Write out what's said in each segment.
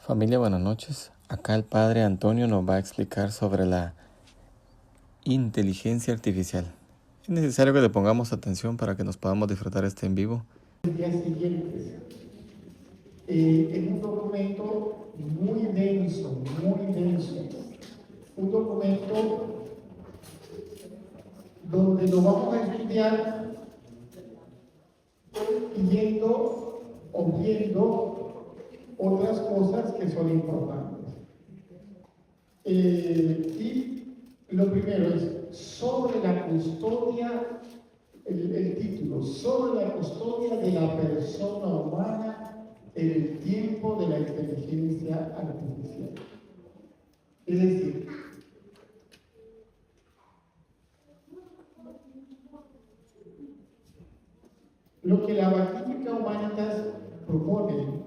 Familia, buenas noches. Acá el Padre Antonio nos va a explicar sobre la inteligencia artificial. Es necesario que le pongamos atención para que nos podamos disfrutar este en vivo. Días siguientes, en un documento muy denso, un documento donde lo vamos a estudiar yendo o viendo otras cosas que son importantes. Y lo primero es sobre la custodia, el título, sobre la custodia de la persona humana en el tiempo de la inteligencia artificial. Es decir, lo que la Magnífica Humanitas propone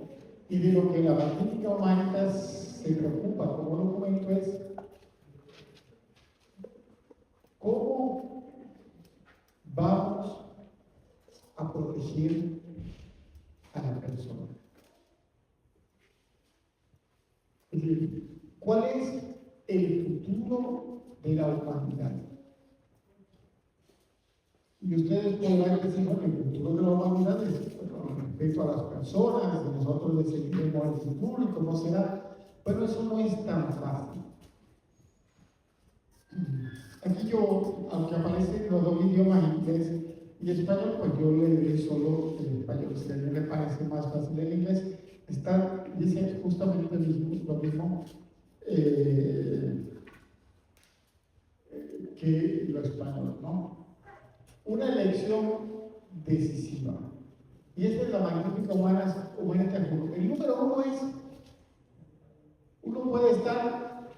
y de lo que la Magnífica Humanitas se preocupa como documento es cómo vamos a proteger a la persona. Es decir, ¿cuál es el futuro de la humanidad? Y ustedes podrán decir, bueno, el futuro de la humanidad es respecto a las personas, y nosotros decidiremos el futuro y cómo será, pero eso no es tan fácil. Aquí yo, aunque aparecen los dos idiomas, inglés y español, pues yo leeré solo el español. Si a mí me parece más fácil el inglés, dice justamente lo mismo que lo español, ¿no? Una elección decisiva. Y esta es la Magnífica Humanidad. El número uno es, uno puede estar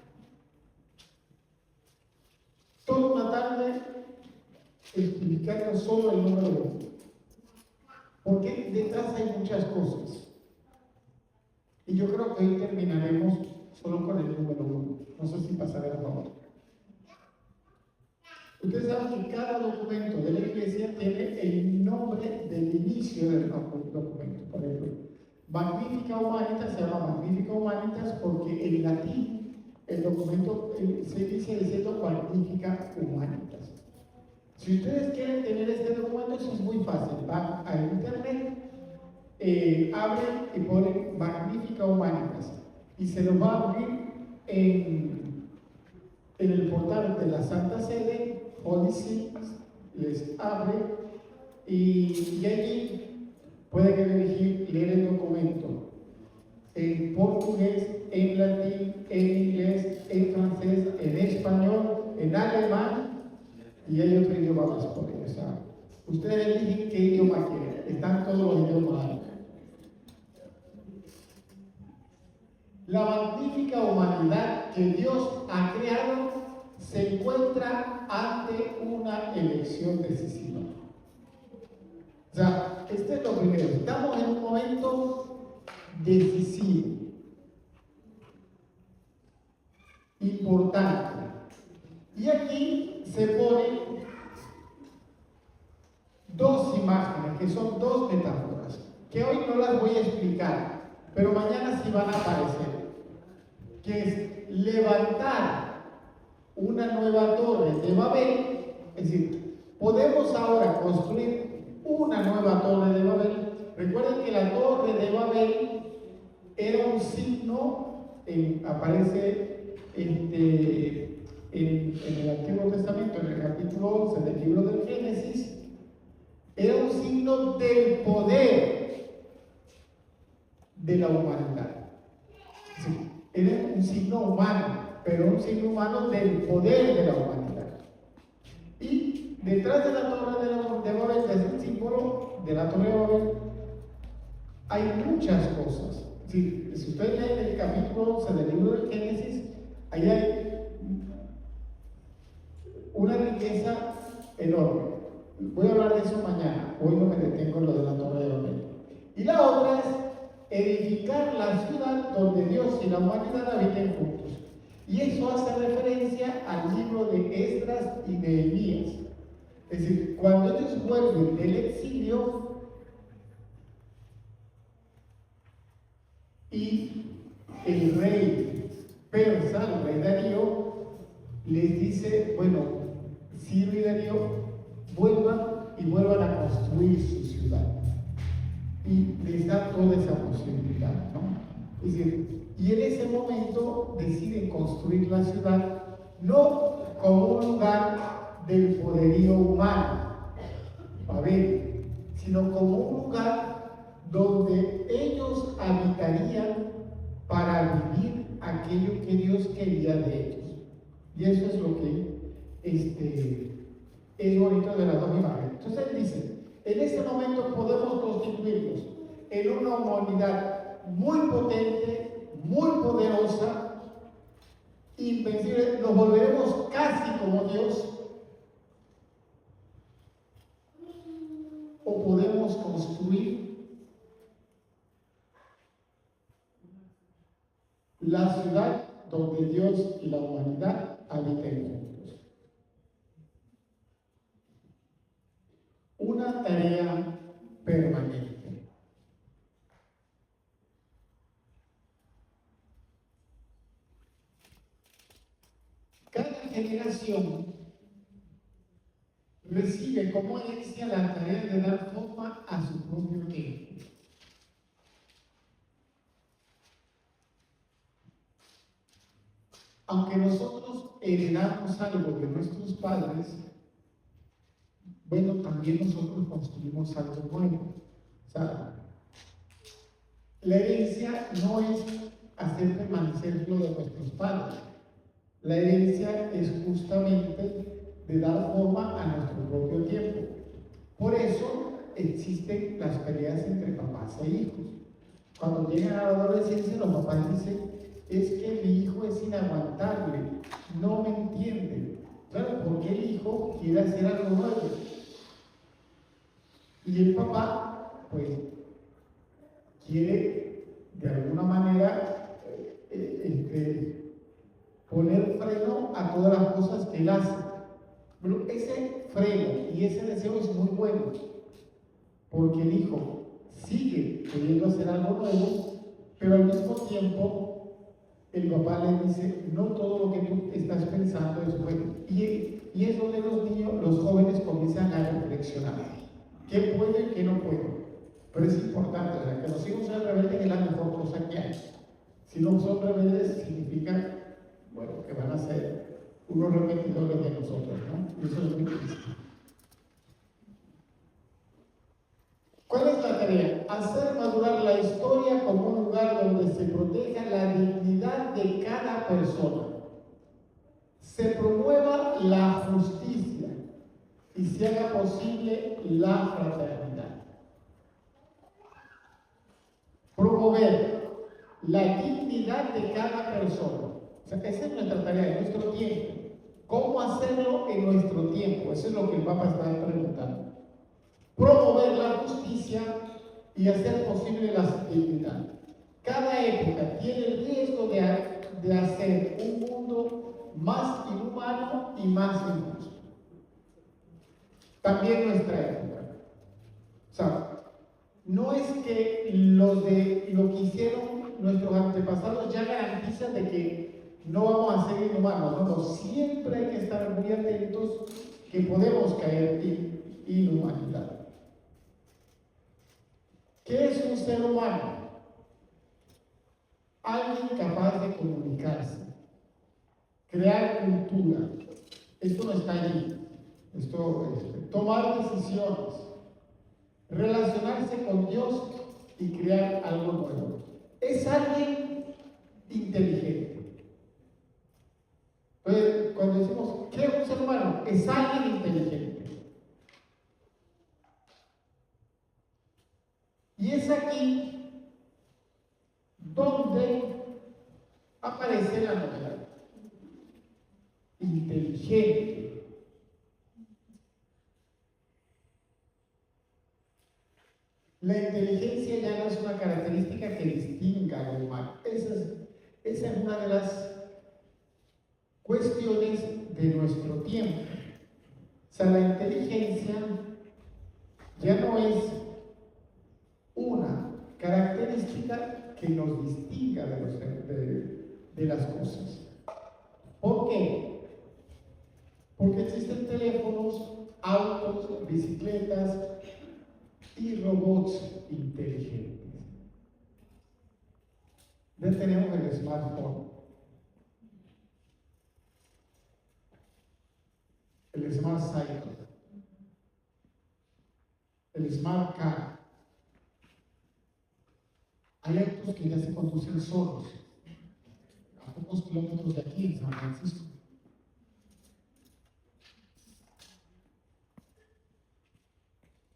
toda una tarde explicando solo el número uno, porque detrás hay muchas cosas. Y yo creo que hoy terminaremos solo con el número uno. No sé si pasaré a favor. Ustedes saben que cada documento de la Iglesia tiene el nombre del inicio del documento. Por ejemplo, Magnífica Humanitas se llama Magnífica Humanitas porque en latín el documento se dice diciendo Magnífica Humanitas. Si ustedes quieren tener este documento, eso es muy fácil. Van a internet, abren y ponen Magnífica Humanitas y se los va a abrir en el portal de la Santa Sede. Holy See les abre y allí pueden elegir leer el documento en portugués, en latín, en inglés, en francés, en español, en alemán y hay otro idioma más por ello. O sea, ustedes eligen qué idioma quieren, están todos los idiomas ahí. La magnífica humanidad que Dios ha creado se encuentra ante una elección decisiva. O sea, este es lo primero. Estamos en un momento decisivo, importante. Y aquí se ponen dos imágenes, que son dos metáforas, que hoy no las voy a explicar, pero mañana sí van a aparecer, que es levantar una nueva torre de Babel. Es decir, podemos ahora construir una nueva torre de Babel. Recuerden que la torre de Babel era un signo, aparece en el Antiguo Testamento, en el capítulo 11 del libro del Génesis, era un signo del poder de la humanidad. Sí, era un signo humano, pero un signo humano del poder de la humanidad. Y detrás de la torre de Babel, desde el símbolo de la torre de Babel, hay muchas cosas. Si ustedes leen el capítulo 11 del libro del Génesis, ahí hay una riqueza enorme. Voy a hablar de eso mañana. Hoy no me detengo en lo de la torre de Babel. Y la otra es edificar la ciudad donde Dios y la humanidad habiten juntos. Y eso hace referencia al libro de Esdras y Nehemías. Es decir, cuando ellos vuelven del exilio y el rey persa, el rey Darío, les dice, bueno, Ciro y Darío vuelvan a construir su ciudad. Y les da toda esa posibilidad, ¿no? Es decir, y en ese momento deciden construir la ciudad no como un lugar del poderío humano, a ver, sino como un lugar donde ellos habitarían para vivir aquello que Dios quería de ellos. Y eso es lo que es bonito de las dos imágenes. Entonces él dice, en este momento podemos constituirnos en una humanidad muy potente, muy poderosa, invencible, nos volveremos casi como Dios, o podemos construir la ciudad donde Dios y la humanidad habiten juntos. Una tarea permanente. Cada generación recibe como herencia la tarea de dar forma a su propio tiempo. Aunque nosotros heredamos algo de nuestros padres, bueno, también nosotros construimos algo nuevo. O sea, la herencia no es hacer permanecer lo de nuestros padres. La herencia es justamente de dar forma a nuestro propio tiempo. Por eso existen las peleas entre papás e hijos. Cuando llegan a la adolescencia, los papás dicen, es que mi hijo es inaguantable, no me entiende. Claro, porque el hijo quiere hacer algo nuevo. Y el papá, pues, quiere de alguna manera poner freno a todas las cosas que él hace. Pero ese freno y ese deseo es muy bueno, porque el hijo sigue queriendo hacer algo nuevo, pero al mismo tiempo el papá le dice, no todo lo que tú estás pensando es bueno. Y es donde los niños, los jóvenes comienzan a reflexionar. ¿Qué puede, qué no puede? Pero es importante, ¿verdad? Que los hijos sean rebeldes es la mejor cosa que hay. Si no son rebeldes, significa, bueno, que van a ser unos repetidores de nosotros, ¿no? Y eso es muy triste. ¿Cuál es la tarea? Hacer madurar la historia como un lugar donde se proteja la dignidad de cada persona, se promueva la justicia y se haga posible la fraternidad. Promover la dignidad de cada persona. O sea, esa es nuestra tarea, en nuestro tiempo. ¿Cómo hacerlo en nuestro tiempo? Eso es lo que el Papa está preguntando. Promover la justicia y hacer posible la dignidad. Cada época tiene el riesgo de hacer un mundo más inhumano y más injusto. También nuestra época. O sea, no es que lo que hicieron nuestros antepasados ya garantizan de que no vamos a ser inhumanos. No, siempre hay que estar muy atentos que podemos caer en inhumanidad. ¿Qué es un ser humano? Alguien capaz de comunicarse, crear cultura. Esto no está allí. Tomar decisiones, relacionarse con Dios y crear algo nuevo. Es alguien inteligente. Entonces, cuando decimos, ¿qué es un ser humano? Es alguien inteligente. Y es aquí donde aparece la novedad. Inteligente. La inteligencia ya no es una característica que distinga al humano. Esa es una de las cuestiones de nuestro tiempo. O sea, la inteligencia ya no es una característica que nos distinga de las cosas. ¿Por qué? Porque existen teléfonos, autos, bicicletas y robots inteligentes. Ya tenemos el smartphone, el smart cycle, el smart car. Hay autos que ya se conducen solos, a pocos kilómetros de aquí en San Francisco.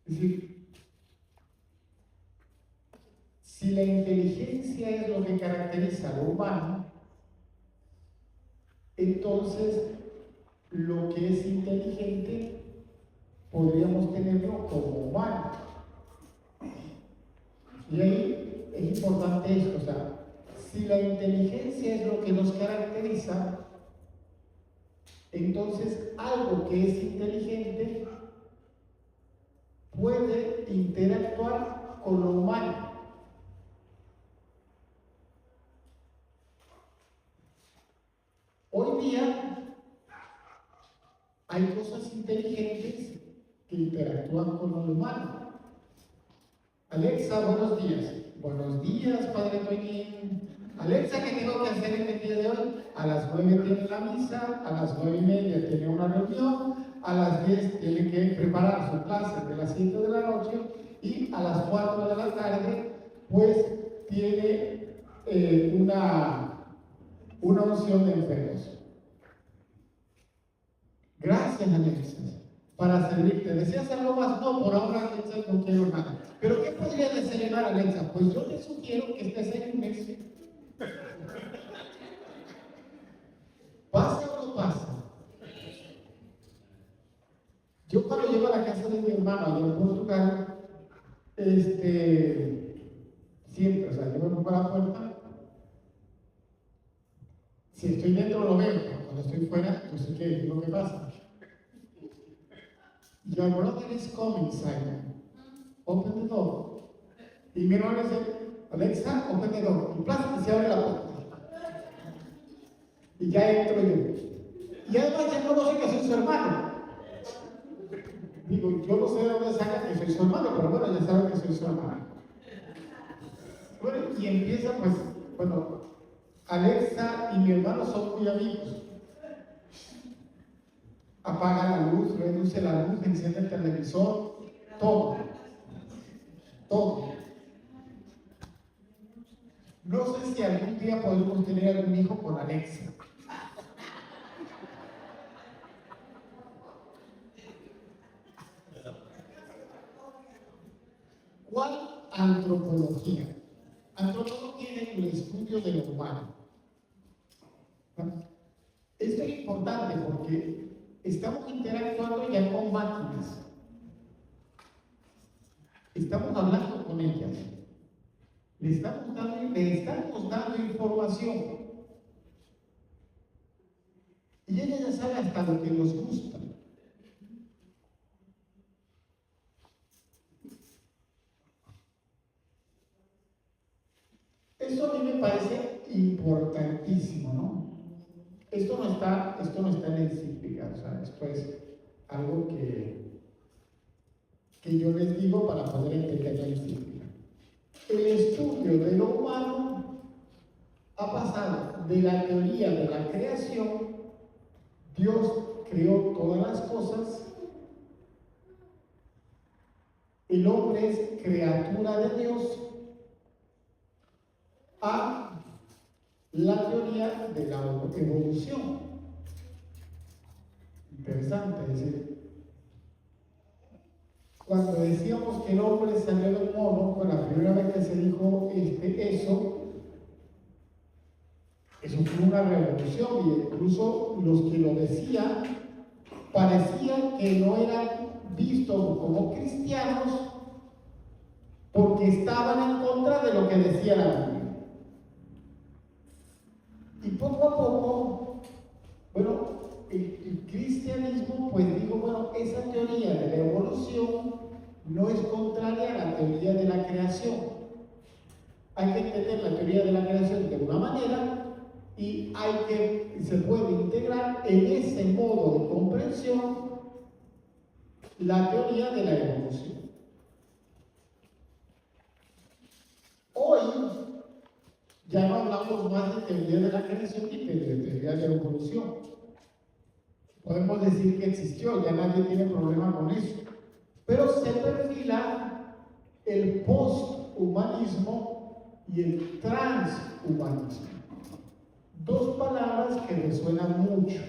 Es decir, si la inteligencia es lo que caracteriza a lo humano, entonces lo que es inteligente podríamos tenerlo como humano. Y ahí es importante esto, o sea, si la inteligencia es lo que nos caracteriza, entonces algo que es inteligente puede interactuar con lo humano. Hoy día hay cosas inteligentes que interactúan con lo humano. Alexa, buenos días. Buenos días, Padre Toñín. Alexa, ¿qué tengo que hacer en el día de hoy? A las 9 tiene la misa, a las 9:30 tiene una reunión, a las 10 tiene que preparar su clase de las 7 de la noche y a las 4 de la tarde pues tiene una unción de enfermos. Gracias, Alexa, para servirte. ¿Deseas algo más? No, por ahora, Alexa, no quiero nada. ¿Pero qué podría desayunar, Alexa? Pues yo te sugiero que desayunes. ¿Pasa o no pasa? Yo cuando llego a la casa de mi hermano allá en Portugal, siempre, o sea, yo me pongo a la puerta. Si estoy dentro lo veo, pero cuando estoy fuera, yo sé qué es lo que pasa. Your brother is coming, Simon. Open the door. Y mi hermano dice, Alexa, open the door. Y plástico, se abre la puerta. Y ya entro yo. Y además ya conoce que soy su hermano. Digo, yo no sé de dónde saca que soy su hermano, pero bueno, ya saben que soy su hermano. Bueno, y empieza pues, bueno, Alexa y mi hermano son muy amigos. Apaga la luz, reduce la luz, enciende el televisor, todo. Todo. No sé si algún día podemos tener algún hijo con Alexa. ¿Cuál antropología? Antropología es el estudio de lo humano. Esto es importante porque estamos interactuando ya con máquinas. Estamos hablando con ellas. Le estamos dando información. Y ella ya sabe hasta lo que nos gusta. Esto a mí me parece importantísimo, ¿no? Esto no está en la encíclica, o sea, esto es algo que yo les digo para poder entender la encíclica. El estudio de lo humano ha pasado de la teoría de la creación, Dios creó todas las cosas, el hombre es criatura de Dios, a la teoría de la evolución. Interesante, es decir, cuando decíamos que el hombre salió del mono, con la primera vez que se dijo eso fue una revolución, y incluso los que lo decían parecían que no eran vistos como cristianos porque estaban en contra de lo que decía la Biblia. Y poco a poco, bueno, el cristianismo pues dijo, bueno, esa teoría de la evolución no es contraria a la teoría de la creación. Hay que entender la teoría de la creación de una manera y se puede integrar en ese modo de comprensión la teoría de la evolución. Hoy ya no hablamos más de teoría de la creación y de teoría de la evolución. Podemos decir que existió, ya nadie tiene problema con eso. Pero se perfila el posthumanismo y el transhumanismo. Dos palabras que resuenan mucho,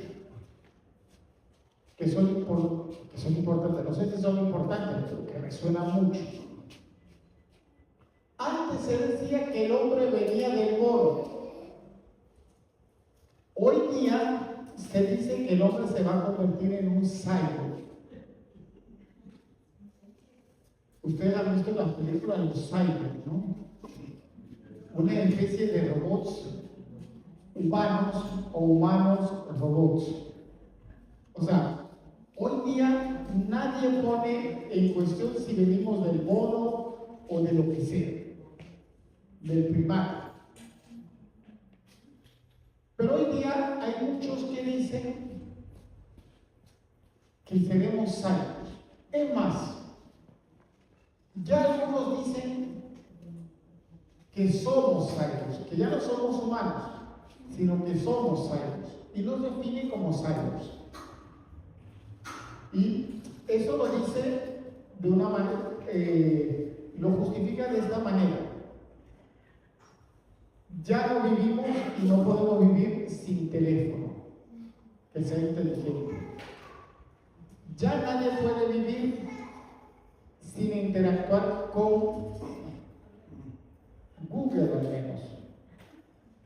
que son importantes, no sé si son importantes, pero que resuenan mucho. Antes se decía que el hombre venía del mono. Hoy día se dice que el hombre se va a convertir en un cyborg. Ustedes han visto las películas de los cyborgs, ¿no? Una especie de robots humanos o humanos robots. O sea, hoy día nadie pone en cuestión si venimos del mono o de lo que sea, del primate. Pero hoy día hay muchos que dicen que seremos cyborgs. Es más, ya algunos dicen que somos cyborgs, que ya no somos humanos, sino que somos cyborgs, y nos definen como cyborgs. Y eso lo dice de una manera, lo justifica de esta manera. Ya no vivimos y no podemos vivir sin teléfono, que sea inteligente. Ya nadie puede vivir sin interactuar con Google al menos.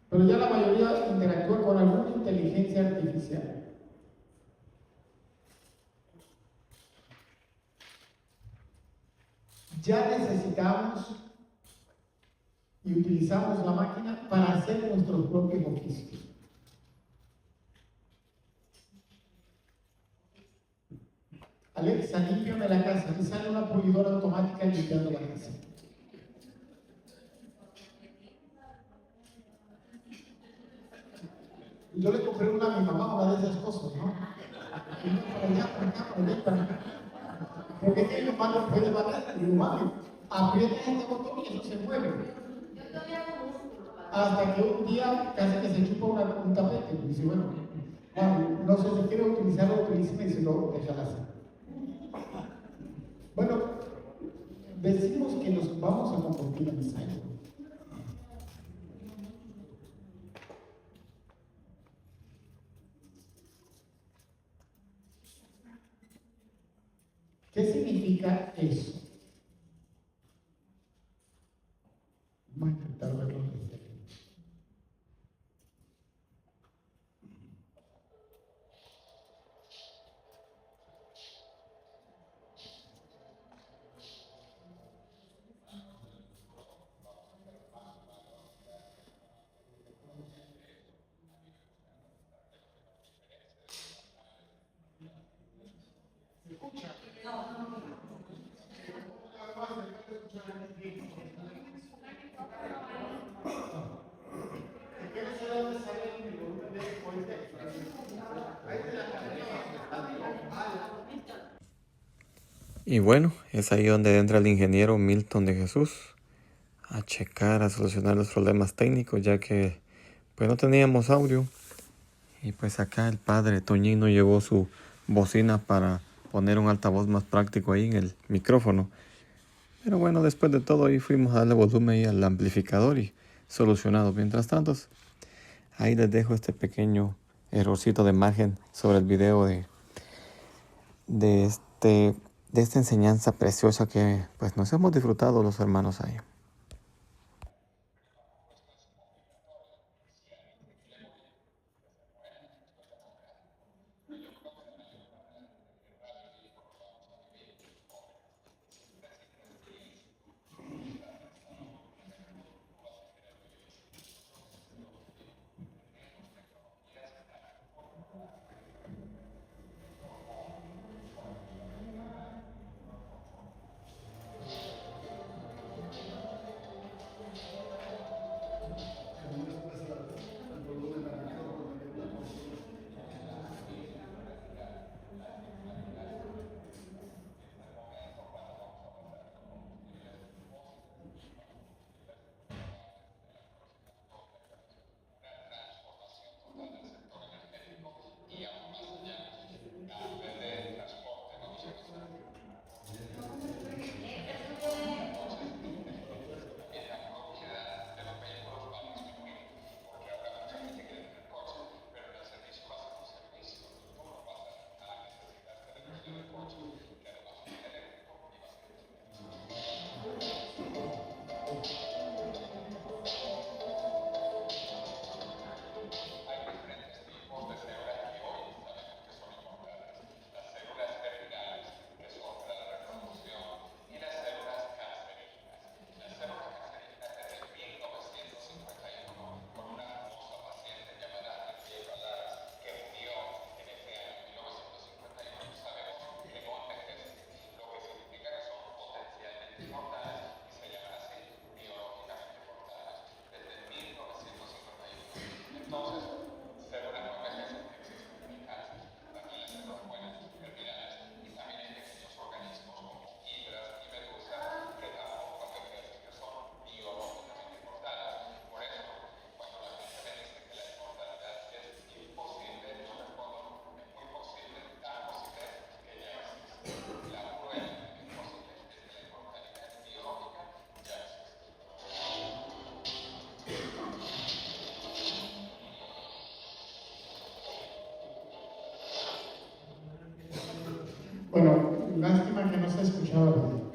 Pero ya la mayoría interactúa con alguna inteligencia artificial. Ya necesitamos y utilizamos la máquina para hacer nuestros propios oficios. Alexa, límpiame la casa. Y sale una pulidora automática limpiando la casa. Yo le compré una a mi mamá, una de esas cosas, ¿no? Y por allá. Porque es que mi mamá no puede bajar. Mi mamá aprieta este botón y eso se mueve. Hasta que un día casi que se chupa un tapete. Y dice, bueno, no sé si quiero utilizarlo, utilíceme y si no, déjala así. Bueno, decimos que nos vamos a convertir en cyborg. ¿Qué significa eso? Vamos a intentar verlo desde aquí. Y bueno, es ahí donde entra el ingeniero Milton de Jesús a checar, a solucionar los problemas técnicos, ya que pues no teníamos audio. Y pues acá el padre Toñín no llevó su bocina para poner un altavoz más práctico ahí en el micrófono. Pero bueno, después de todo ahí fuimos a darle volumen ahí al amplificador y solucionado. Mientras tanto, ahí les dejo este pequeño errorcito de margen sobre el video de esta enseñanza preciosa que pues nos hemos disfrutado los hermanos ahí.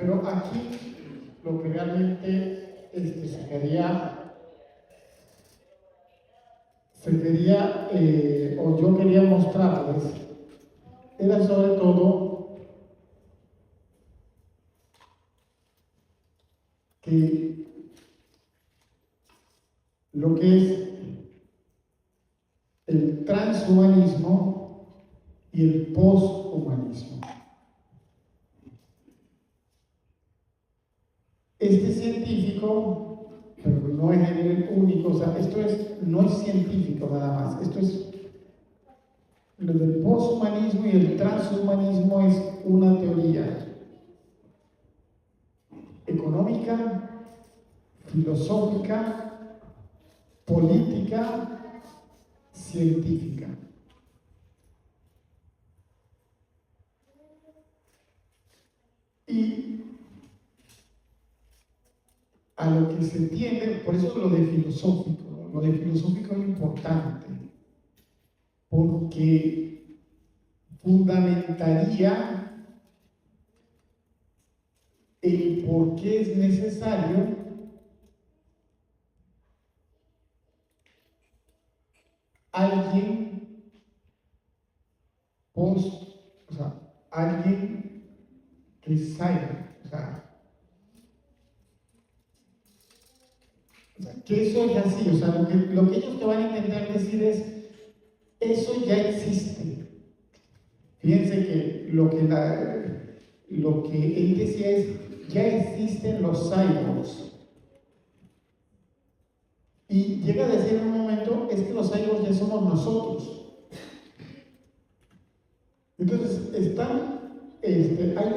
Pero aquí lo que realmente o yo quería mostrarles, era sobre todo que lo que es el transhumanismo y el posthumanismo. Este científico, pero no es el único, o sea, no es científico nada más, esto es lo del posthumanismo y el transhumanismo es una teoría económica, filosófica, política, científica. Y a lo que se tiende, por eso lo de filosófico, ¿no? Lo de filosófico es importante, porque fundamentaría el por qué es necesario alguien o sea, alguien que sabe, o sea, que eso es así, o sea, lo que ellos te van a intentar decir es, eso ya existe. Fíjense que lo que él decía es, ya existen los cyborgs. Y llega a decir en un momento, es que los cyborgs ya somos nosotros. Entonces, hay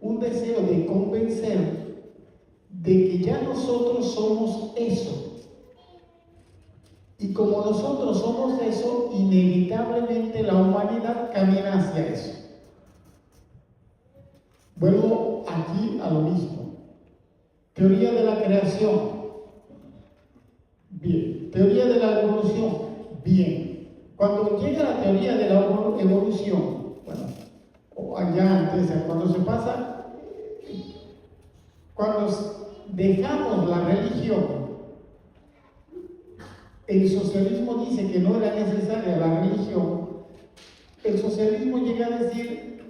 un deseo de convencer de que ya nosotros somos eso. Y como nosotros somos eso, inevitablemente la humanidad camina hacia eso. Vuelvo aquí a lo mismo. Teoría de la creación. Bien. Teoría de la evolución. Bien. Cuando llega la teoría de la evolución, bueno, o allá antes, cuando dejamos la religión, el socialismo dice que no era necesaria la religión, el socialismo llega a decir,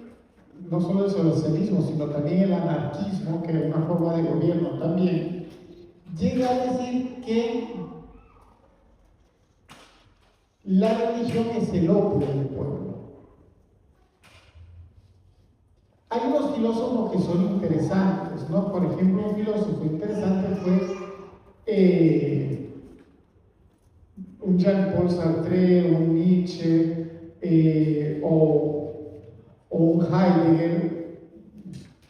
no solo el socialismo, sino también el anarquismo, que es una forma de gobierno también, llega a decir que la religión es el opio del pueblo. Hay unos filósofos que son interesantes, ¿no? Por ejemplo, un filósofo interesante fue un Jean-Paul Sartre, un Nietzsche, o un Heidegger.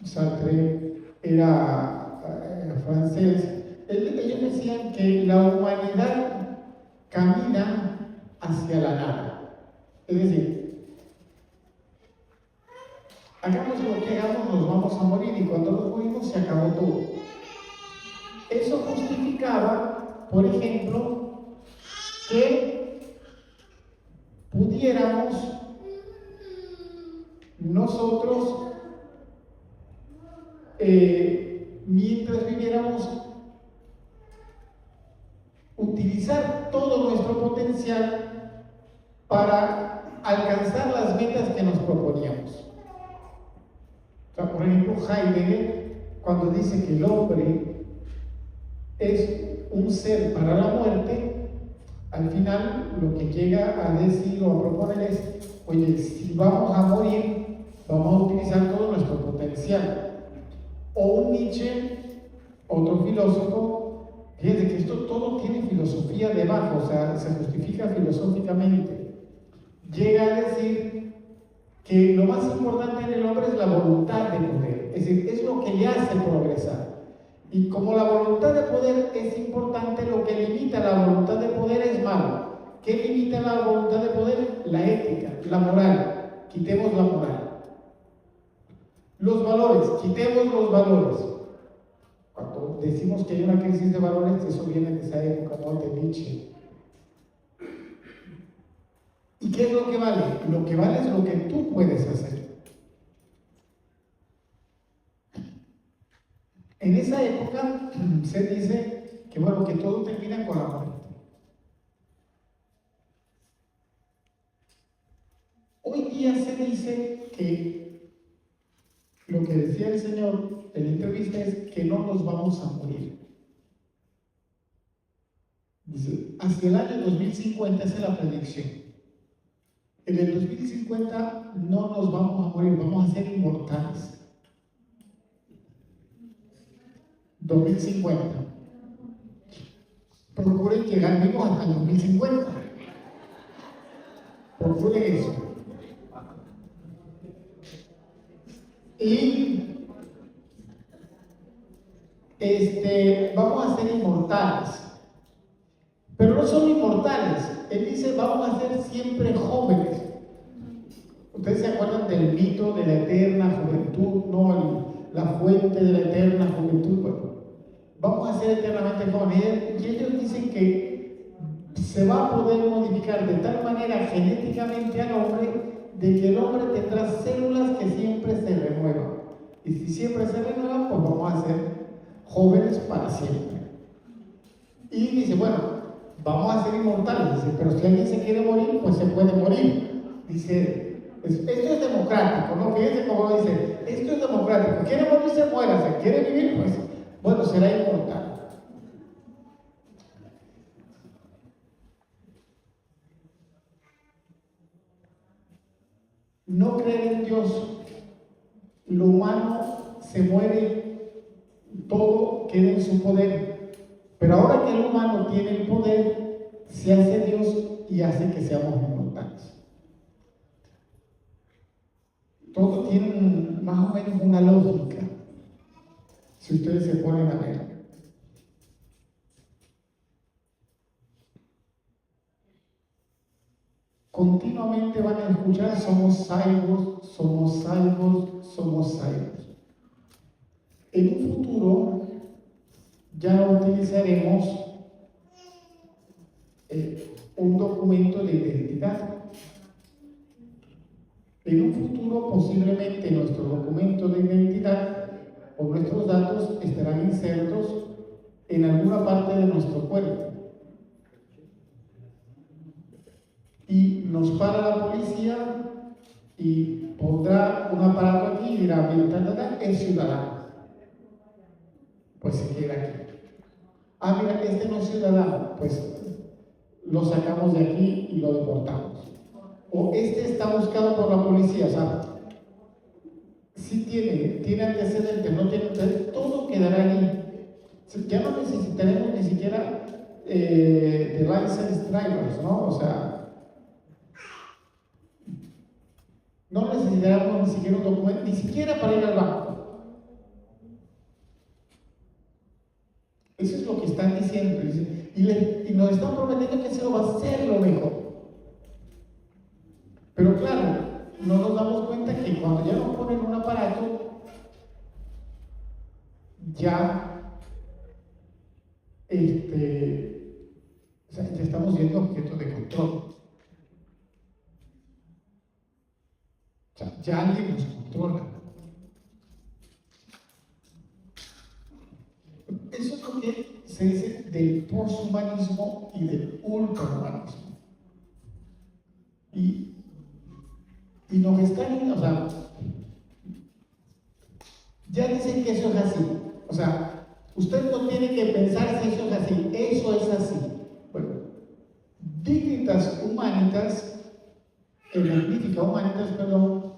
Sartre era francés. Ellos decían que la humanidad camina hacia la nada. Es decir, hagamos lo que hagamos, nos vamos a morir y cuando nos morimos se acabó todo. Eso justificaba, por ejemplo, que pudiéramos nosotros, mientras viviéramos, utilizar todo nuestro potencial para alcanzar las metas que nos proponíamos. O sea, por ejemplo, Heidegger, cuando dice que el hombre es un ser para la muerte, al final lo que llega a decir o a proponer es, oye, si vamos a morir, vamos a utilizar todo nuestro potencial. O un Nietzsche, otro filósofo, fíjense que esto todo tiene filosofía debajo, o sea, se justifica filosóficamente. Llega a decir que lo más importante en el hombre es la voluntad de poder, es decir, es lo que le hace progresar. Y como la voluntad de poder es importante, lo que limita la voluntad de poder es malo. ¿Qué limita la voluntad de poder? La ética, la moral. Quitemos la moral. Los valores, quitemos los valores. Cuando decimos que hay una crisis de valores, eso viene de esa época, ¿no? De Nietzsche. ¿Y qué es lo que vale? Lo que vale es lo que tú puedes hacer. En esa época se dice que, bueno, que todo termina con la muerte. Hoy día se dice que lo que decía el Señor en la entrevista es que no nos vamos a morir. Dice, hacia el año 2050 esa es la predicción. En el 2050 no nos vamos a morir, vamos a ser inmortales. 2050. Procuren llegar vivos hasta el 2050. Procuren eso. Y vamos a ser inmortales. Pero no son inmortales. Él dice, vamos a ser siempre jóvenes. ¿Ustedes se acuerdan del mito de la eterna juventud? No, la fuente de la eterna juventud. Bueno, vamos a ser eternamente jóvenes. Y ellos dicen que se va a poder modificar de tal manera genéticamente al hombre de que el hombre tendrá células que siempre se renuevan. Y si siempre se renuevan, pues vamos a ser jóvenes para siempre. Y dice, bueno, vamos a ser inmortales. Dice, pero si alguien se quiere morir, pues se puede morir. Dice, esto es democrático, ¿no? Fíjense cómo dice, esto es democrático. ¿Quiere morirse? Muérase. ¿Quiere vivir? Pues, bueno, será inmortal. No creer en Dios, lo humano se muere, todo queda en su poder. Pero ahora que el humano tiene el poder, se hace Dios y hace que seamos inmortales. Todo tiene más o menos una lógica, si ustedes se ponen a ver. Continuamente van a escuchar, somos salvos, somos salvos, somos salvos. En un futuro ya no utilizaremos un documento de identidad. En un futuro posiblemente nuestro documento de identidad o nuestros datos estarán insertos en alguna parte de nuestro cuerpo. Y nos para la policía y pondrá un aparato aquí y dirá, mira, es ciudadano. Pues se queda aquí. Ah, mira, este no es ciudadano, pues lo sacamos de aquí y lo deportamos. O este está buscado por la policía, o sea, sí tiene antecedentes, no tiene antecedentes, todo quedará ahí. Ya no necesitaremos ni siquiera de license drivers, ¿no? O sea, no necesitaremos ni siquiera un documento, ni siquiera para ir al banco. Eso es lo que están diciendo. Y nos están prometiendo que eso va a ser lo mejor. Pero claro, no nos damos cuenta que cuando ya nos ponen un aparato, ya, o sea, ya estamos siendo objeto de control. O sea, ya alguien nos controla. Eso es lo que se dice del poshumanismo y del ultrahumanismo. Y nos están, o sea, ya dicen que eso es así. O sea, usted no tiene que pensar si eso es así, eso es así. Bueno, Dignitas Humanitas, Magnificat Humanitas, perdón,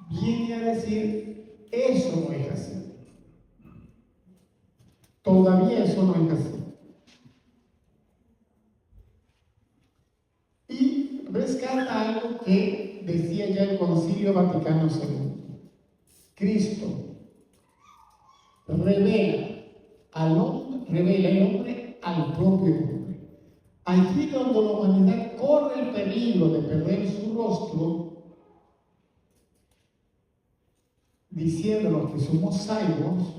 viene a decir, eso no es así. Todavía eso no es así. Y rescata algo que decía ya el Concilio Vaticano II. Cristo revela el hombre al propio hombre. Allí donde la humanidad corre el peligro de perder su rostro, diciéndonos que somos salvos,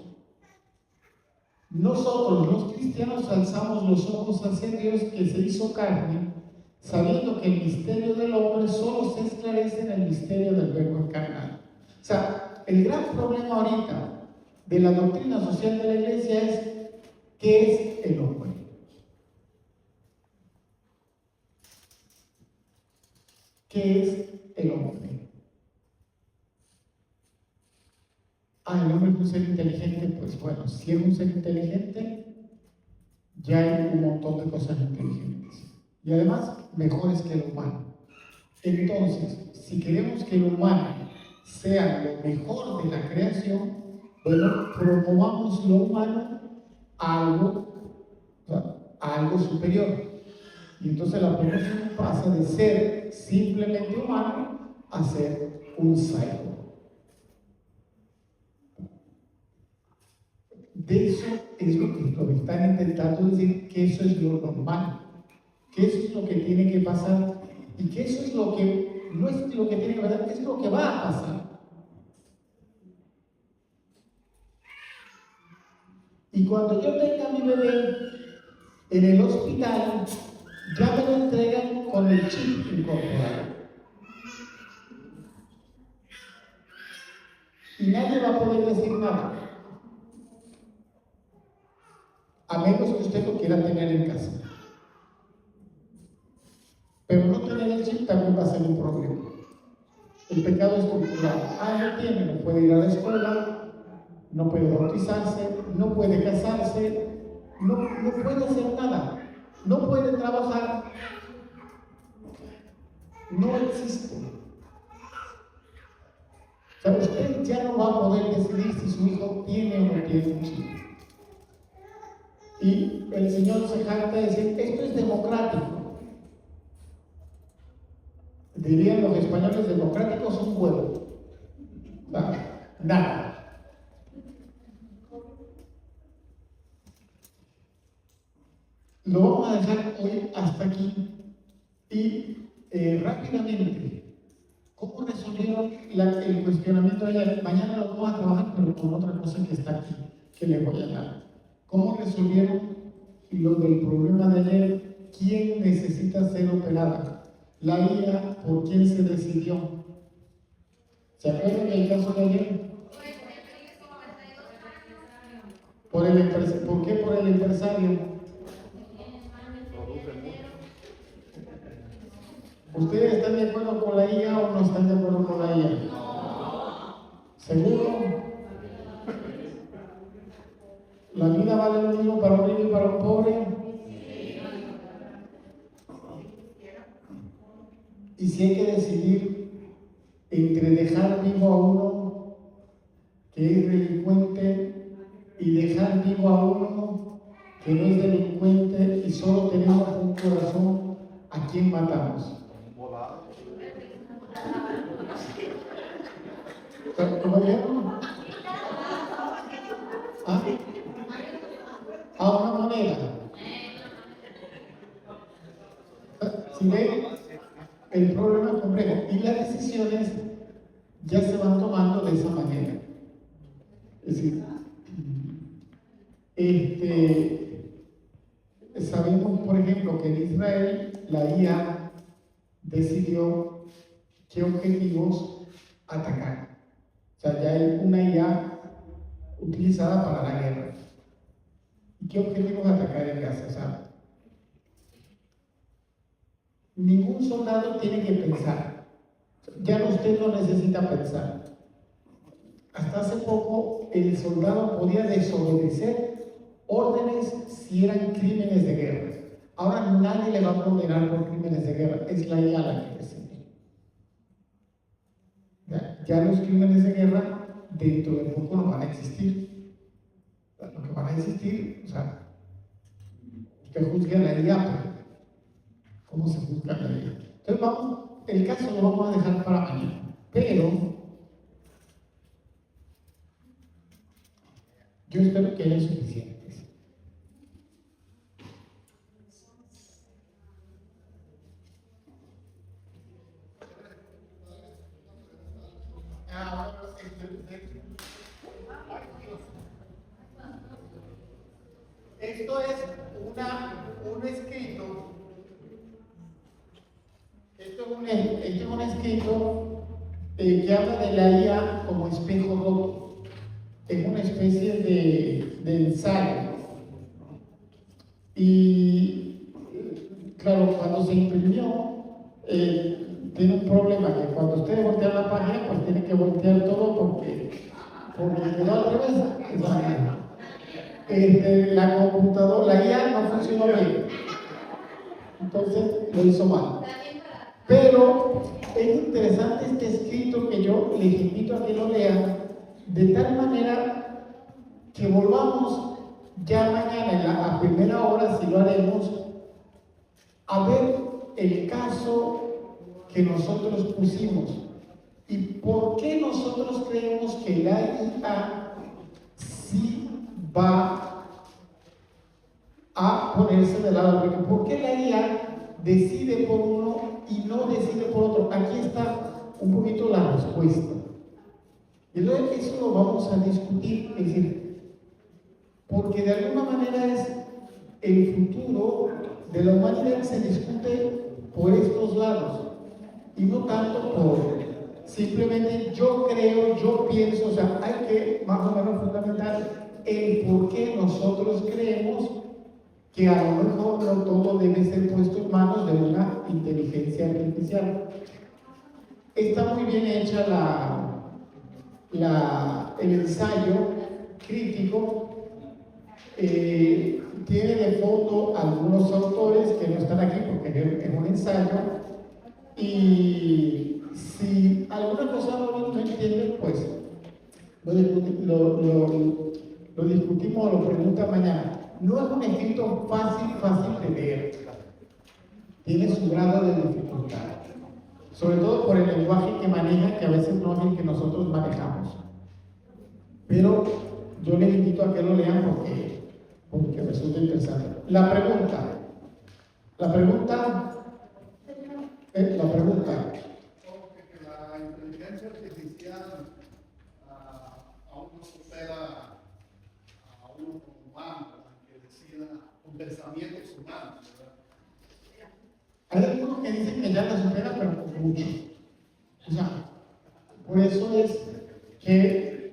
nosotros los cristianos alzamos los ojos hacia Dios que se hizo carne, sabiendo que el misterio del hombre solo se esclarece en el misterio del Verbo encarnado. O sea, el gran problema ahorita de la doctrina social de la iglesia es: ¿qué es el hombre? ¿Qué es el hombre? El hombre es un ser inteligente. Pues bueno, si es un ser inteligente, ya hay un montón de cosas inteligentes. Y además, mejores que el humano. Entonces, si queremos que el humano sea lo mejor de la creación, bueno, promovamos lo humano a algo, a algo superior. Y entonces la promoción pasa de ser simplemente humano a ser un cyborg. De eso es lo que están intentando decir, que eso es lo normal, que eso es lo que tiene que pasar, y que eso es lo que no es lo que tiene que pasar, es lo que va a pasar. Y cuando yo tenga a mi bebé en el hospital, ya me lo entregan con el chip incorporado. Y nadie va a poder decir nada, a menos que usted lo quiera tener en casa. Pero no tener el chip también va a ser un problema. El pecado estructural. No tiene, no puede ir a la escuela, no puede bautizarse, no puede casarse, no puede hacer nada, no puede trabajar, no existe. O sea, usted ya no va a poder decidir si su hijo tiene o no tiene un chip. Y el Señor se jacta de decir: esto es democrático. Dirían los españoles: democráticos un huevo. Nada. Lo vamos a dejar hoy hasta aquí. Y rápidamente, ¿cómo resolvieron el cuestionamiento de ayer? Mañana lo vamos a trabajar, pero con otra cosa que está aquí, que les voy a dar. ¿Cómo resolvieron lo del problema de ayer? ¿Quién necesita ser operada? La IA, ¿por quién se decidió? ¿Se acuerdan del caso de ayer? ¿Por qué por el empresario? ¿Ustedes están de acuerdo con la IA o no están de acuerdo con la IA? ¿Seguro? ¿La vida vale lo mismo para un rico y para un pobre? Y si hay que decidir entre dejar vivo a uno que es delincuente y dejar vivo a uno que no es delincuente y solo tenemos un corazón, ¿a quién matamos? ¿Cómo dijeron? Una moneda. Si ven, el problema es complejo y las decisiones ya se van tomando de esa manera. Es decir, sabemos, por ejemplo, que en Israel la IA decidió qué objetivos atacar. O sea, ya hay una IA utilizada para la guerra. ¿Y qué objetivos atacar en Gaza? O sea, ningún soldado tiene que pensar. Ya usted no necesita pensar. Hasta hace poco el soldado podía desobedecer órdenes si eran crímenes de guerra. Ahora nadie le va a condenar por crímenes de guerra, es la IA la que decide. Ya los crímenes de guerra dentro de poco no van a existir. Lo que van a existir, o sea, que juzguen la IA, pero ¿cómo se juzga la IA? Entonces el caso lo vamos a dejar para mañana, pero yo espero que haya suficientes. Esto es un escrito. Esto es un escrito que habla de la IA como espejo roto. en una especie de ensayo. Y claro, cuando se imprimió, tiene un problema, que cuando ustedes voltean la página, pues tienen que voltear todo porque quedó al revés. O sea, la computadora, la IA no funcionó bien, entonces lo hizo mal. Pero es interesante este escrito que yo les invito a que lo lean, de tal manera que volvamos ya mañana a primera hora, si lo haremos, a ver el caso que nosotros pusimos y por qué nosotros creemos que la IA sí va a ponerse de lado, porque ¿por qué la IA decide por uno y no decide por otro? Aquí está un poquito la respuesta. Y luego eso lo vamos a discutir, es decir, porque de alguna manera es el futuro de la humanidad se discute por estos lados y no tanto por simplemente yo creo, yo pienso, o sea, hay que más o menos fundamentar el por qué nosotros creemos que a lo mejor no todo debe ser puesto en manos de una inteligencia artificial. Está muy bien hecha el ensayo crítico. Tiene de fondo algunos autores que no están aquí porque es un ensayo, y si alguna cosa no entienden, pues lo discutimos o lo preguntan mañana. No es un escrito fácil de leer, tiene su grado de dificultad, sobre todo por el lenguaje que maneja, que a veces no es el que nosotros manejamos, pero yo les invito a que lo lean porque resulta interesante. La pregunta. Porque que la inteligencia artificial aún no supera a uno como humano, que decida con pensamientos humanos, ¿verdad? Hay algunos que dicen que ya la supera, pero con mucho. O sea, por eso es que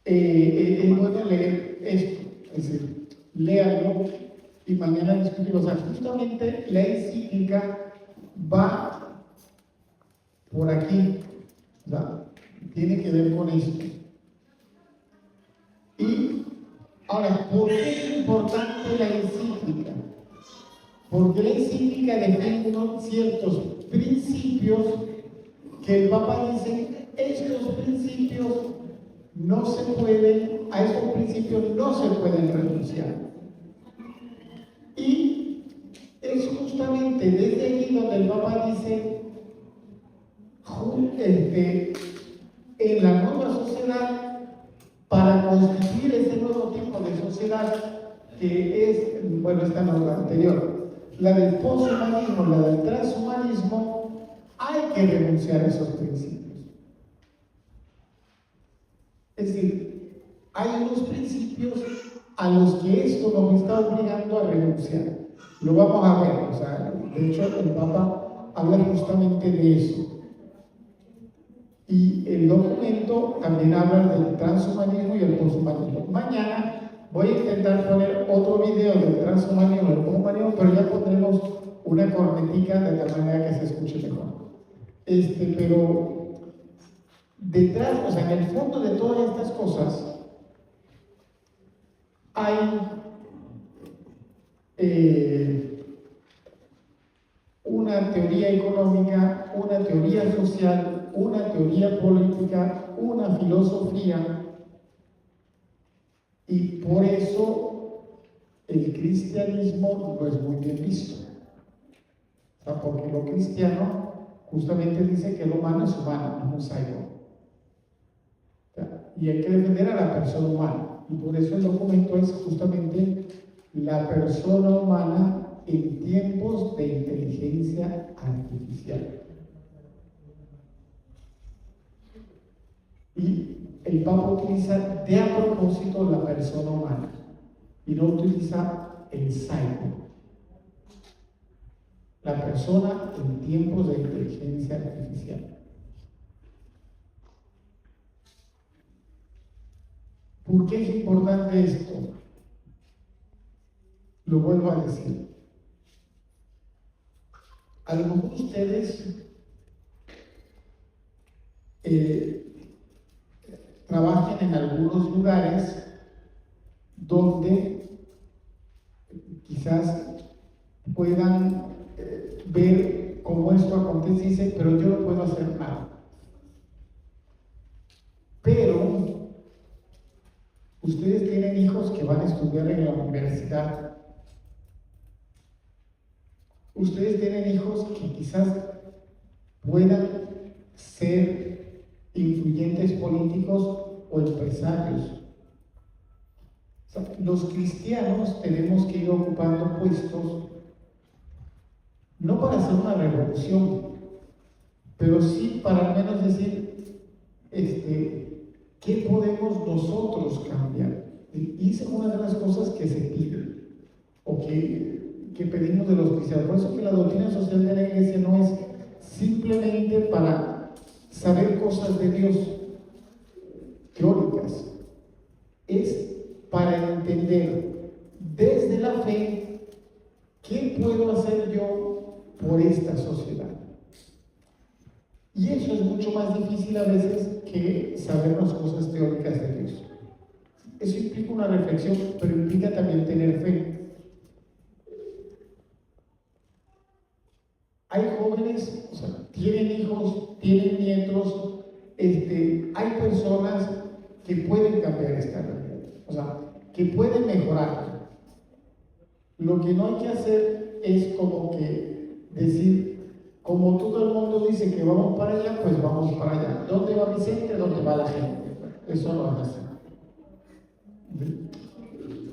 es bueno leer esto, es decir, léanlo y mañana discutimos. O sea, justamente la encíclica va por aquí, ¿verdad? Tiene que ver con esto. Y ahora, ¿por qué es importante la encíclica? Porque la encíclica defiende ciertos principios que el Papa dice, estos principios no se pueden, a estos principios no se pueden renunciar. Y es justamente desde aquí donde el Papa dice, en la nueva sociedad, para constituir ese nuevo tipo de sociedad que es, bueno, esta no es la anterior, la del poshumanismo, la del transhumanismo, hay que renunciar a esos principios. Es decir, hay unos principios a los que esto nos está obligando a renunciar. Lo vamos a ver, o sea, de hecho el Papa habla justamente de eso. Y el documento también habla del transhumanismo y el poshumanismo. Mañana voy a intentar poner otro video del transhumanismo y el poshumanismo, pero ya pondremos una cornetica de tal manera que se escuche mejor. Pero detrás, o sea, en el fondo de todas estas cosas hay una teoría económica, una teoría social, una teoría política, una filosofía, y por eso el cristianismo no es muy bien visto. O sea, porque lo cristiano justamente dice que el humano es humano, no es un cyborg. O sea, y hay que defender a la persona humana, y por eso el documento es justamente la persona humana en tiempos de inteligencia artificial. Y el Papa utiliza de a propósito la persona humana y no utiliza el cyborg. La persona en tiempos de inteligencia artificial. ¿Por qué es importante esto? Lo vuelvo a decir. A lo mejor ustedes trabajen en algunos lugares donde quizás puedan ver cómo esto acontece y dicen, pero yo no puedo hacer nada. Pero ustedes tienen hijos que van a estudiar en la universidad. Ustedes tienen hijos que quizás puedan ser influyentes políticos o empresarios. O sea, los cristianos tenemos que ir ocupando puestos no para hacer una revolución, pero sí para al menos decir, ¿qué podemos nosotros cambiar? Y esa es una de las cosas que se pide, o que pedimos de los cristianos. Por eso que la doctrina social de la iglesia no es simplemente para saber cosas de Dios teóricas, es para entender desde la fe qué puedo hacer yo por esta sociedad. Y eso es mucho más difícil a veces que saber las cosas teóricas de Dios. Eso implica una reflexión, pero implica también tener fe. Hay jóvenes, o sea, tienen hijos, tienen nietos, hay personas que pueden cambiar esta realidad, o sea, que pueden mejorar. Lo que no hay que hacer es como que decir, como todo el mundo dice que vamos para allá, pues vamos para allá. ¿Dónde va Vicente? ¿Dónde va la gente? Eso no es así.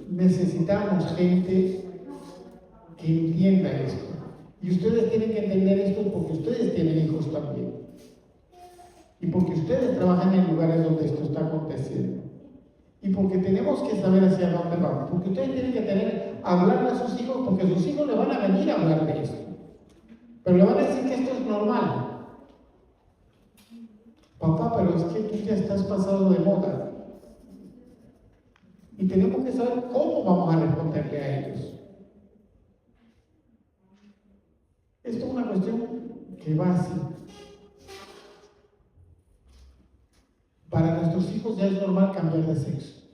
Necesitamos gente que entienda esto. Y ustedes tienen que entender esto porque ustedes tienen hijos también. Y porque ustedes trabajan en lugares donde esto está aconteciendo. Y porque tenemos que saber hacia dónde vamos. Porque ustedes tienen que hablarle a sus hijos, porque sus hijos le van a venir a hablar de esto. Pero le van a decir que esto es normal. Papá, pero es que tú ya estás pasado de moda. Y tenemos que saber cómo vamos a responderle a ellos. Esto es una cuestión que va así. Para nuestros hijos ya es normal cambiar de sexo.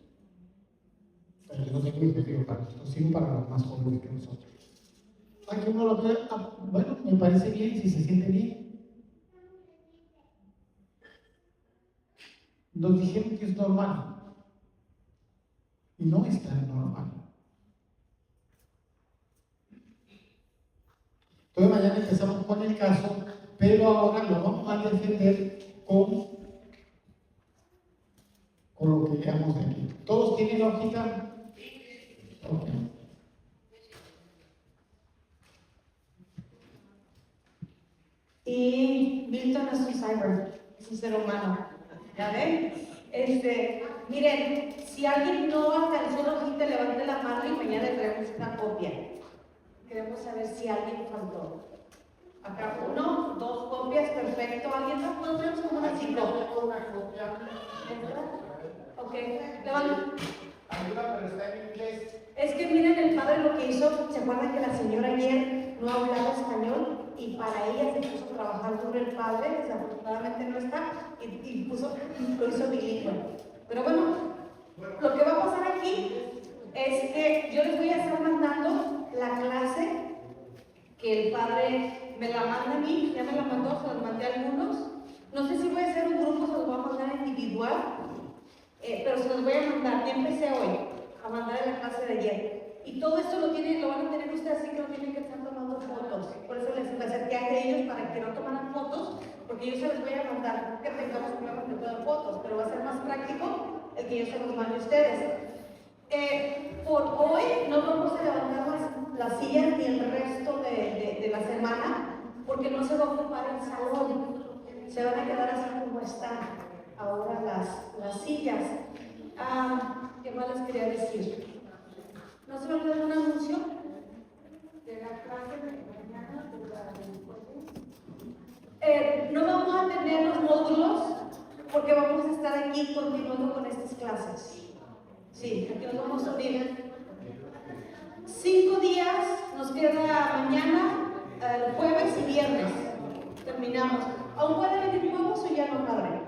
Pero yo no tengo hijos, digo, para nuestros hijos, para los más jóvenes que nosotros. Para que uno lo vea, bueno, me parece bien si se siente bien. Nos dijeron que es normal. Y no es tan normal. Entonces mañana empezamos con el caso, pero ahora lo vamos a defender con lo que leamos de aquí. ¿Todos tienen la hojita? Ok. Y Milton es un cyber, es un ser humano. ¿Ya ven? Miren, si alguien no alcanzó la hojita, levante la mano y mañana le traemos una copia. Queremos saber si alguien faltó. Acá 1, 2 copias, perfecto. ¿Alguien más? ¿No tenemos como una 5? Una copia. Ok, levanta. Ayuda, pero está en inglés. Es que miren el padre lo que hizo. ¿Se acuerdan que la señora ayer no hablaba español? Y para ella se puso a trabajar sobre el padre, desafortunadamente no está, y lo hizo bilingüe. Pero bueno, lo que va a pasar aquí es que yo les voy a estar mandando la clase que el padre me la manda a mí, ya me la mandó, se los mandé a algunos. No sé si voy a hacer un grupo, se los voy a mandar individual, pero se los voy a mandar. Ya empecé hoy a mandar en la clase de ayer. Y todo esto lo van a tener ustedes, así que no tienen que estar tomando fotos. Por eso les acerqué a ellos para que no tomaran fotos, porque yo se les voy a mandar, que tengamos problemas de todas fotos, pero va a ser más práctico el que yo se los mande a ustedes. Por hoy no vamos a levantar las sillas ni el resto de la semana, porque no se va a ocupar el salón. Se van a quedar así como están ahora las sillas. ¿Qué más les quería decir? ¿No se me olvidó un anuncio? De la clase de mañana, no vamos a tener los módulos porque vamos a estar aquí continuando con estas clases. Sí, aquí nos vamos a unir. 5 días, nos queda mañana, jueves y viernes. Terminamos. ¿Aún puede venir nuevos o ya no, padre?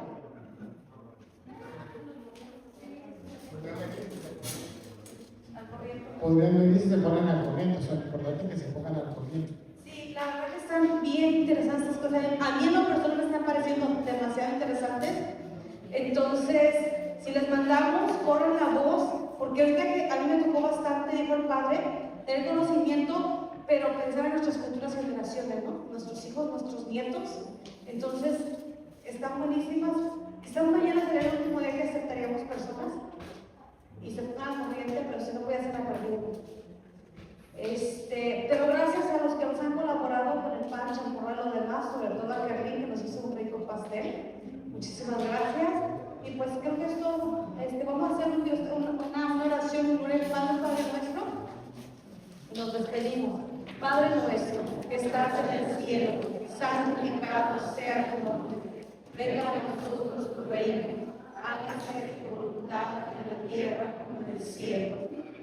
Podrían venir si se ponen al corriente, o sea, importante que se pongan al corriente. Sí, la verdad que están bien interesantes estas cosas. A mí en lo personal me están pareciendo demasiado interesantes. Entonces, si les mandamos, corran la voz, porque ahorita que a mí me tocó bastante, dijo el padre, tener conocimiento, pero pensar en nuestras futuras generaciones, ¿no? Nuestros hijos, nuestros nietos. Entonces, están buenísimas. Quizás mañana sería el último día que aceptaríamos personas y se pongan al corriente, pero si no voy a hacer la partida. Pero gracias a los que nos han colaborado con el pan, champurrado y lo demás, sobre todo a Carlín que nos hizo un rico pastel. Muchísimas gracias. Y pues creo que esto, vamos a hacer una oración en el Padre nuestro. Nos despedimos. Padre nuestro, que estás en el cielo, santificado sea tu nombre. Venga a nosotros tu reino. Hágase tu voluntad en la tierra como en el cielo.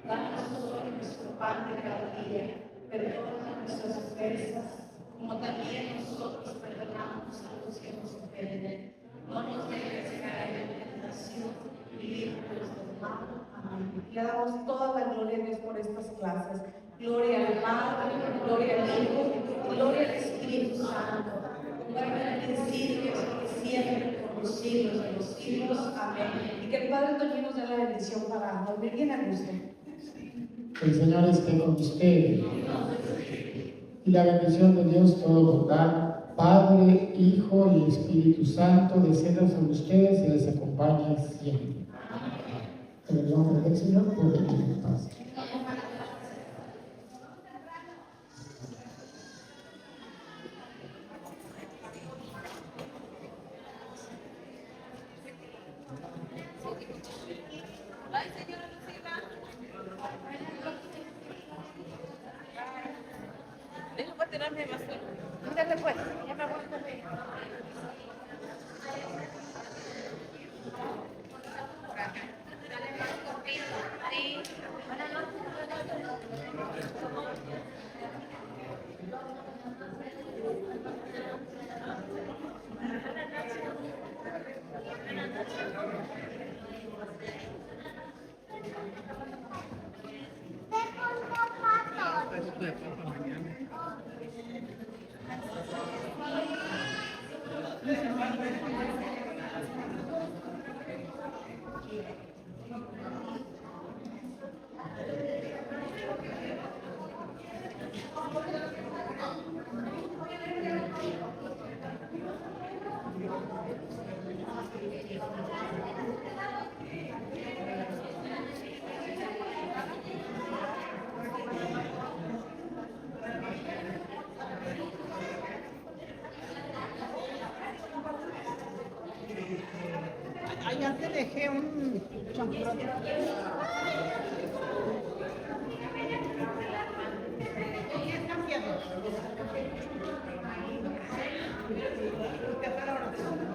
Danos hoy nuestro pan de cada día. Perdona nuestras ofensas, como también nosotros perdonamos a los que nos ofenden. No nos dejes caer en tentación y líbranos del mal. Amén. Le damos toda la gloria a Dios por estas clases. Gloria al Padre, gloria al Hijo, gloria al Espíritu Santo. Como era en el principio, y siempre, por los siglos de los siglos. Amén. Y que el Padre también nos dé la bendición para dormir bien a gusto. El Señor esté con ustedes. Y la bendición de Dios Todopoderoso, Padre, Hijo y Espíritu Santo, descienda sobre ustedes y les acompañe siempre. En el nombre del Señor, por el paz. Deja para tirarme más. Ándale pues, ya me voy a comer. Allá te dejé un champurrado. ¿Qué tal ahora?